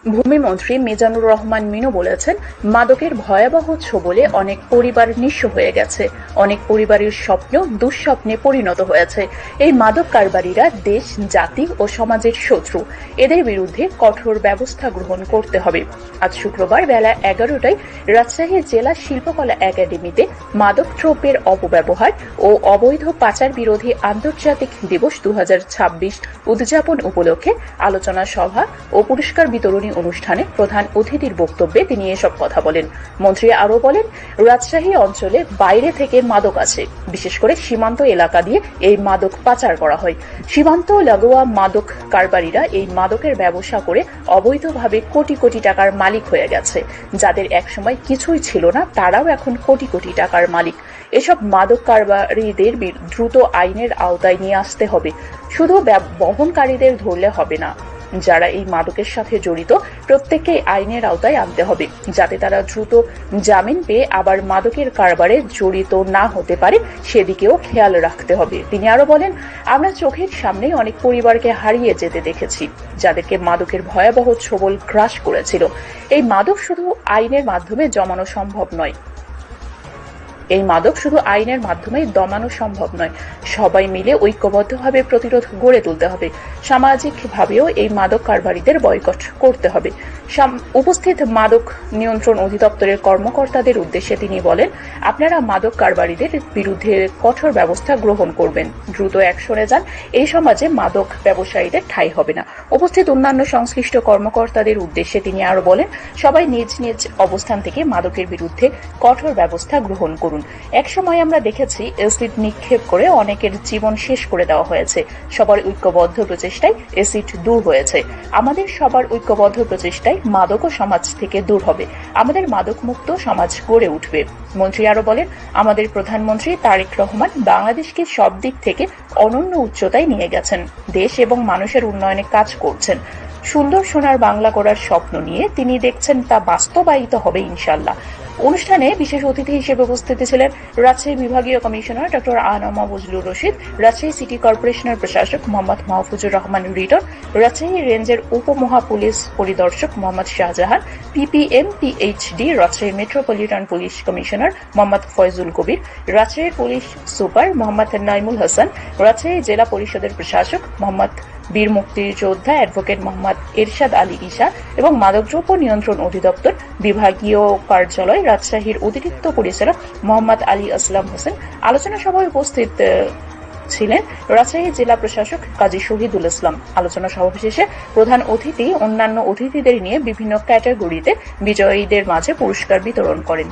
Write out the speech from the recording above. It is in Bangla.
ভূমিমন্ত্রী মিজানুর রহমান মিনু বলেছেন, মাদকের ভয়াবহ ছোবলে অনেক পরিবার নিঃস্ব হয়ে গেছে, অনেক পরিবারের স্বপ্ন দুঃস্বপ্নে পরিণত হয়েছে। এই মাদক কারবারিরা দেশ, জাতি ও সমাজের শত্রু। এদের বিরুদ্ধে কঠোর ব্যবস্থা গ্রহণ করতে হবে। আজ শুক্রবার বেলা 11টায় রাজশাহী জেলা শিল্পকলা একাডেমিতে মাদক দ্রব্যের অপব্যবহার ও অবৈধ পাচার বিরোধী আন্তর্জাতিক দিবস 2026 উদযাপন উপলক্ষে আলোচনা সভা ও পুরস্কার বিতরণী অনুষ্ঠানে প্রধান অতিথির বক্তব্যে তিনি এসব কথা বলেন। মন্ত্রী আরও বলেন, রাজশাহী অঞ্চলে বাইরে থেকে মাদক আছে, বিশেষ করে সীমান্ত এলাকা দিয়ে এই মাদক পাচার করা হয়। সীমান্ত লাগোয়া মাদক কারবারিরা এই মাদকের ব্যবসা করে অবৈধভাবে কোটি কোটি টাকার মালিক হয়ে গেছে। যাদের একসময় কিছুই ছিল না, তারাও এখন কোটি কোটি টাকার মালিক। এসব মাদক কারবারিদের দ্রুত আইনের আওতায় নিয়ে আসতে হবে। শুধু বহনকারীদের ধরলে হবে না, যারা এই মাদকের সাথে জড়িত প্রত্যেককেই আইনের আওতায় আনতে হবে, যাতে তারা দ্রুত জামিন পেয়ে আবার মাদকের কারবারে জড়িত না হতে পারে, সেদিকেও খেয়াল রাখতে হবে। তিনি আরো বলেন, আমরা চোখের সামনেই অনেক পরিবারকে হারিয়ে যেতে দেখেছি, যাদেরকে মাদকের ভয়াবহ ছোবল গ্রাস করেছিল। এই মাদক শুধু আইনের মাধ্যমে জমানো সম্ভব নয়, দমানো সম্ভব নয়। সবাই মিলে ঐক্যবদ্ধভাবে প্রতিরোধ গড়ে তুলতে হবে। সামাজিকভাবেও এই মাদক কারবারিদের বয়কট করতে হবে। উপস্থিত মাদক নিয়ন্ত্রণ অধিদপ্তরের কর্মকর্তাদের উদ্দেশ্যে তিনি বলেন, আপনারা মাদক কারবারিদের বিরুদ্ধে কঠোর ব্যবস্থা গ্রহণ করবেন, দ্রুত অ্যাকশনে যান। এই সমাজে মাদক ব্যবসায়ীদের ঠাঁই হবে না। উপস্থিত অন্যান্য সংশ্লিষ্ট কর্মকর্তাদের উদ্দেশ্যে তিনি আরো বলেন, সবাই নিজ নিজ অবস্থান থেকে মাদকের বিরুদ্ধে কঠোর ব্যবস্থা গ্রহণ করুন। একসময় আমরা দেখেছি এসিড নিক্ষেপ করে অনেকের জীবন শেষ করে দেওয়া হয়েছে। সবার ঐক্যবদ্ধ প্রচেষ্টায় এসিড দূর হয়েছে। আমাদের সবার ঐক্যবদ্ধ প্রচেষ্টায় মাদকও সমাজ থেকে দূর হবে। আমাদের মাদক মুক্ত সমাজ গড়ে উঠবে। মন্ত্রী আরো বলেন, আমাদের প্রধানমন্ত্রী তারেক রহমান বাংলাদেশকে সব দিক থেকে অনন্য উচ্চতায় নিয়ে গেছেন। দেশ এবং মানুষের উন্নয়নে কাজ করছেন। সুন্দর সোনার বাংলা করার স্বপ্ন নিয়ে তিনি দেখছেন, তা বাস্তবায়িত হবে ইনশাল্লাহ। অনুষ্ঠানে বিশেষ অতিথি হিসেবে উপস্থিত ছিলেন রাজশাহী বিভাগীয় commissioner doctor Anama Bazlur Rashid, Rajshahi city কর্পোরেশনের প্রশাসক মোহাম্মদ মাহফুজুর রহমান রিটন, রাজশাহী রেঞ্জের উপমহা পুলিশ পরিদর্শক Mohammad Shahjahan, PPM PhD, Rajshahi metropolitan police commissioner Mohammad Foyzul Kabir, রাজশাহীর পুলিশ সুপার মোহাম্মদ নাইমুল হাসান, রাজশাহী জেলা পরিষদের প্রশাসক মোহাম্মদ বীর মুক্তিযোদ্ধা অ্যাডভোকেট মোহাম্মদ এরশাদ আলী ঈশা এবং মাদকদ্রব্য নিয়ন্ত্রণ অধিদপ্তর বিভাগীয় কার্যালয় রাজশাহীর অতিরিক্ত পরিচালক মোহাম্মদ আলী আসলাম হোসেন। আলোচনা সভায় উপস্থিত ছিলেন রাজশাহী জেলা প্রশাসক কাজী শহীদুল ইসলাম। আলোচনা সভা শেষে প্রধান অতিথি অন্যান্য অতিথিদের নিয়ে বিভিন্ন ক্যাটাগরিতে বিজয়ীদের মাঝে পুরস্কার বিতরণ করেন।